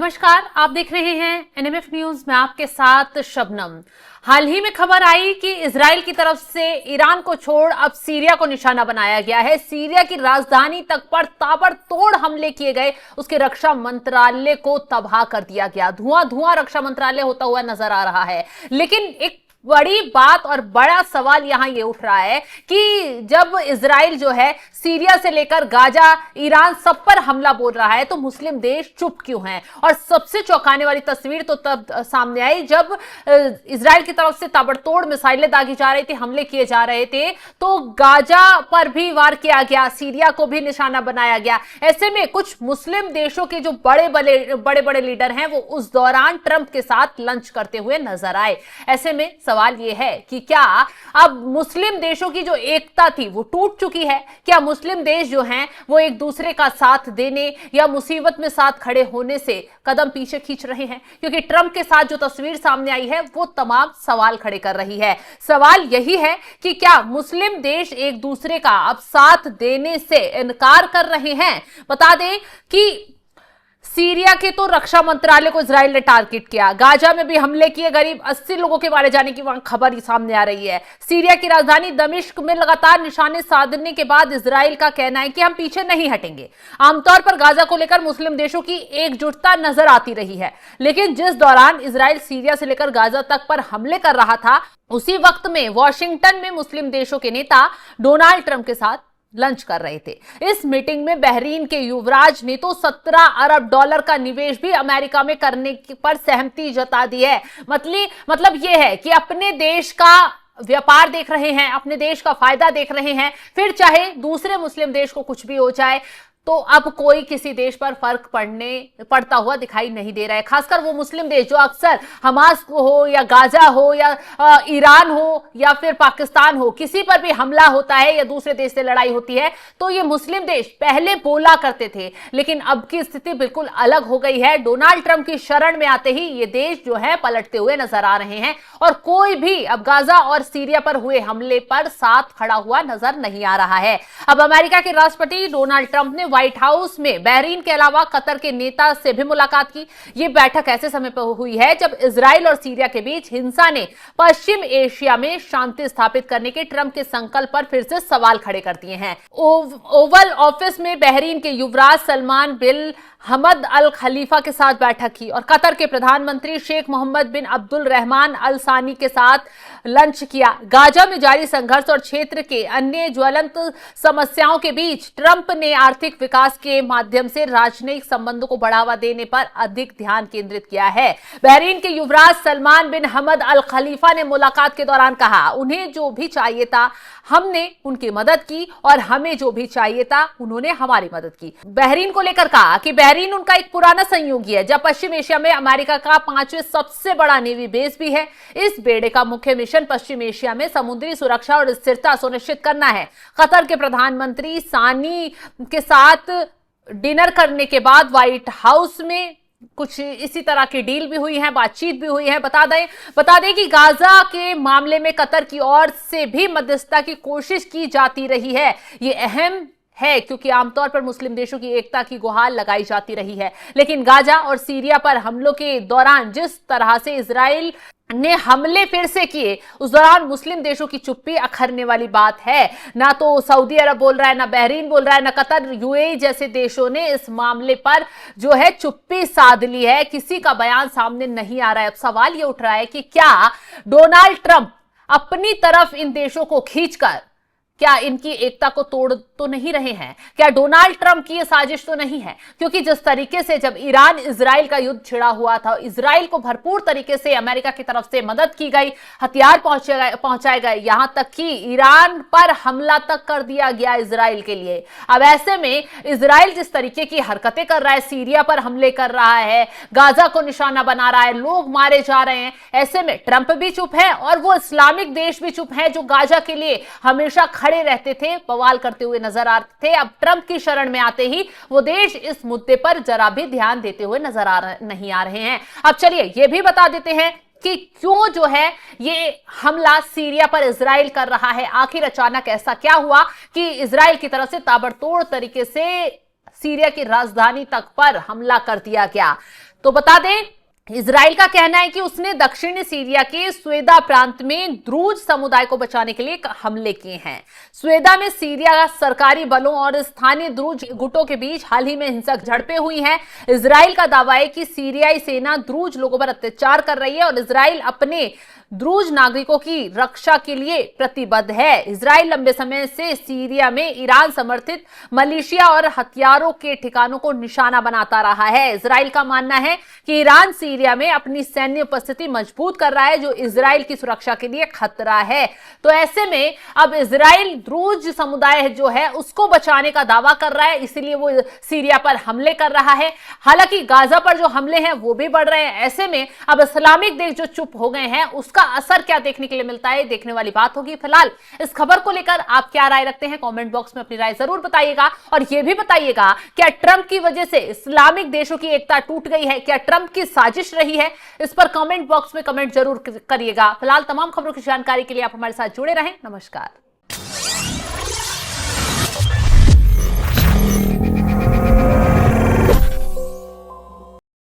नमस्कार, आप देख रहे हैं एनएमएफ न्यूज में आपके साथ शबनम। हाल ही में खबर आई कि इजराइल की तरफ से ईरान को छोड़ अब सीरिया को निशाना बनाया गया है। सीरिया की राजधानी तक पर ताबड़तोड़ हमले किए गए, उसके रक्षा मंत्रालय को तबाह कर दिया गया। धुआं धुआं रक्षा मंत्रालय होता हुआ नजर आ रहा है। लेकिन एक बड़ी बात और बड़ा सवाल यहां ये उठ रहा है कि जब इजराइल जो है सीरिया से लेकर गाजा, ईरान सब पर हमला बोल रहा है तो मुस्लिम देश चुप क्यों हैं? और सबसे चौंकाने वाली तस्वीर तो तब सामने आई जब इजराइल की तरफ से ताबड़तोड़ मिसाइलें दागी जा रही थी, हमले किए जा रहे थे, तो गाजा पर भी वार किया गया, सीरिया को भी निशाना बनाया गया। ऐसे में कुछ मुस्लिम देशों के जो बड़े बड़े लीडर हैं वो उस दौरान ट्रंप के साथ लंच करते हुए नजर आए। ऐसे में सवाल यह है कि क्या अब मुस्लिम देशों की जो एकता थी वो टूट चुकी है? क्या मुस्लिम देश जो हैं वो एक दूसरे का साथ देने या मुसीबत में साथ खड़े होने से कदम पीछे खींच रहे हैं? क्योंकि ट्रंप के साथ जो तस्वीर सामने आई है वो तमाम सवाल खड़े कर रही है। सवाल यही है कि क्या मुस्लिम देश एक दूसरे का अब साथ देने से इनकार कर रहे हैं? बता दें कि सीरिया के तो रक्षा मंत्रालय को इजराइल ने टारगेट किया, गाजा में भी हमले किए, करीब 80 लोगों के मारे जाने की वहां खबर सामने आ रही है। सीरिया की राजधानी दमिश्क में लगातार निशाने साधने के बाद इजराइल का कहना है कि हम पीछे नहीं हटेंगे। आमतौर पर गाजा को लेकर मुस्लिम देशों की एकजुटता नजर आती रही है, लेकिन जिस दौरान इजराइल सीरिया से लेकर गाजा तक पर हमले कर रहा था, उसी वक्त में वॉशिंगटन में मुस्लिम देशों के नेता डोनाल्ड ट्रंप के साथ लंच कर रहे थे। इस मीटिंग में बहरीन के युवराज ने तो $17 अरब का निवेश भी अमेरिका में करने पर सहमति जता दी है। मतलब यह है कि अपने देश का व्यापार देख रहे हैं, अपने देश का फायदा देख रहे हैं, फिर चाहे दूसरे मुस्लिम देश को कुछ भी हो जाए। तो अब कोई किसी देश पर फर्क पड़ता हुआ दिखाई नहीं दे रहा है। खासकर वो मुस्लिम देश जो अक्सर हमास हो या गाजा हो या ईरान हो या फिर पाकिस्तान हो, किसी पर भी हमला होता है या दूसरे देश से लड़ाई होती है तो ये मुस्लिम देश पहले बोला करते थे, लेकिन अब की स्थिति बिल्कुल अलग हो गई है। डोनाल्ड ट्रंप की शरण में आते ही ये देश जो है पलटते हुए नजर आ रहे हैं और कोई भी अब गाजा और सीरिया पर हुए हमले पर साथ खड़ा हुआ नजर नहीं आ रहा है। अब अमेरिका के राष्ट्रपति डोनाल्ड ट्रंप ने व्हाइट हाउस में बहरीन के अलावा कतर के नेता से भी मुलाकात की। यह बैठक ऐसे समय पर हुई है जब इजराइल और सीरिया के बीच हिंसा ने पश्चिम एशिया में शांति स्थापित करने के ट्रंप के संकल्प पर फिर से सवाल खड़े कर दिए हैं। ओवल ऑफिस में बहरीन के युवराज सलमान बिन हमद अल खलीफा के साथ बैठक की और कतर के प्रधानमंत्री शेख मोहम्मद बिन अब्दुल रहमान अल सानी के साथ लंच किया। गाजा में जारी संघर्ष और क्षेत्र के अन्य ज्वलंत समस्याओं के बीच ट्रंप ने आर्थिक विकास के माध्यम से राजनयिक संबंधों को बढ़ावा देने पर अधिक ध्यान केंद्रित किया है। बहरीन के युवराज सलमान बिन हमद अल खलीफा ने मुलाकात के दौरान कहा, उन्हें जो भी चाहिए था हमने उनकी मदद की और हमें जो भी चाहिए था उन्होंने हमारी मदद की। बहरीन को लेकर कहा कि बहरीन उनका एक पुराना सहयोगी है, जब पश्चिम एशिया में अमेरिका का 5वें सबसे बड़ा नेवी बेस भी है। इस बेड़े का मुख्य मिशन पश्चिम एशिया में समुद्री सुरक्षा और स्थिरता सुनिश्चित करना है। कतर के प्रधानमंत्री सानी के साथ डिनर करने के बाद व्हाइट हाउस में कुछ इसी तरह की डील भी हुई है, बातचीत भी हुई है। बता दें कि गाजा के मामले में कतर की ओर से भी मध्यस्थता की कोशिश की जाती रही है। ये अहम है क्योंकि आमतौर पर मुस्लिम देशों की एकता की गुहार लगाई जाती रही है, लेकिन गाजा और सीरिया पर हमलों के दौरान जिस तरह से इजराइल ने हमले फिर से किए, उस दौरान मुस्लिम देशों की चुप्पी अखरने वाली बात है। ना तो सऊदी अरब बोल रहा है, ना बहरीन बोल रहा है, ना कतर, यूएई जैसे देशों ने इस मामले पर जो है चुप्पी साध ली है। किसी का बयान सामने नहीं आ रहा है। अब सवाल ये उठ रहा है कि क्या डोनाल्ड ट्रंप अपनी तरफ इन देशों को खींचकर क्या इनकी एकता को तोड़ तो नहीं रहे हैं? क्या डोनाल्ड ट्रंप की यह साजिश तो नहीं है? क्योंकि जिस तरीके से जब ईरान इजराइल का युद्ध छिड़ा हुआ था, इजराइल को भरपूर तरीके से अमेरिका की तरफ से मदद की गई, हथियार पहुंचाए गए, यहां तक कि ईरान पर हमला तक कर दिया गया इजराइल के लिए। अब ऐसे में इजराइल जिस तरीके की हरकतें कर रहा है, सीरिया पर हमले कर रहा है, गाजा को निशाना बना रहा है, लोग मारे जा रहे हैं, ऐसे में ट्रंप भी चुप है और वो इस्लामिक देश भी चुप है जो गाजा के लिए हमेशा खड़े रहते थे, बवाल करते हुए नजर आते थे। अब ट्रंप की शरण में आते ही वो देश इस मुद्दे पर जरा भी ध्यान देते हुए नजर नहीं आ रहे हैं। अब चलिए ये भी बता देते हैं कि क्यों जो है ये हमला सीरिया पर इजराइल कर रहा है। आखिर अचानक ऐसा क्या हुआ कि इजराइल की तरफ से ताबड़तोड़ तरीके से सीरिया की राजधानी तक पर हमला कर दिया गया। तो बता दें, इजराइल का कहना है कि उसने दक्षिणी सीरिया के स्वेदा प्रांत में द्रूज समुदाय को बचाने के लिए हमले किए हैं। स्वेदा में सीरिया सरकारी बलों और स्थानीय द्रूज गुटों के बीच हाल ही में हिंसक झड़पें हुई हैं। इजराइल का दावा है कि सीरियाई सेना द्रूज लोगों पर अत्याचार कर रही है और इजराइल अपने द्रूज नागरिकों की रक्षा के लिए प्रतिबद्ध है। इजराइल लंबे समय से सीरिया में ईरान समर्थित मलेशिया और हथियारों के ठिकानों को निशाना बनाता रहा है। इजराइल का मानना है कि ईरान सीरिया में अपनी सैन्य उपस्थिति मजबूत कर रहा है, जो इजराइल की सुरक्षा के लिए खतरा है। तो ऐसे में अब इजराइल द्रूज समुदाय जो है उसको बचाने का दावा कर रहा है, इसीलिए वो सीरिया पर हमले कर रहा है। हालांकि गाजा पर जो हमले हैं वो भी बढ़ रहे हैं। ऐसे में अब इस्लामिक देश जो चुप हो गए हैं उसका असर क्या देखने के लिए मिलता है, देखने वाली बात होगी। फिलहाल इस खबर को लेकर आप क्या राय रखते हैं, कमेंट बॉक्स में अपनी राय जरूर बताइएगा। और यह भी बताइएगा, क्या ट्रंप की वजह से इस्लामिक देशों की एकता टूट गई है, क्या ट्रंप की साजिश रही है? इस पर कमेंट बॉक्स में कमेंट जरूर करिएगा। फिलहाल तमाम खबरों की जानकारी के लिए आप हमारे साथ जुड़े रहें। नमस्कार।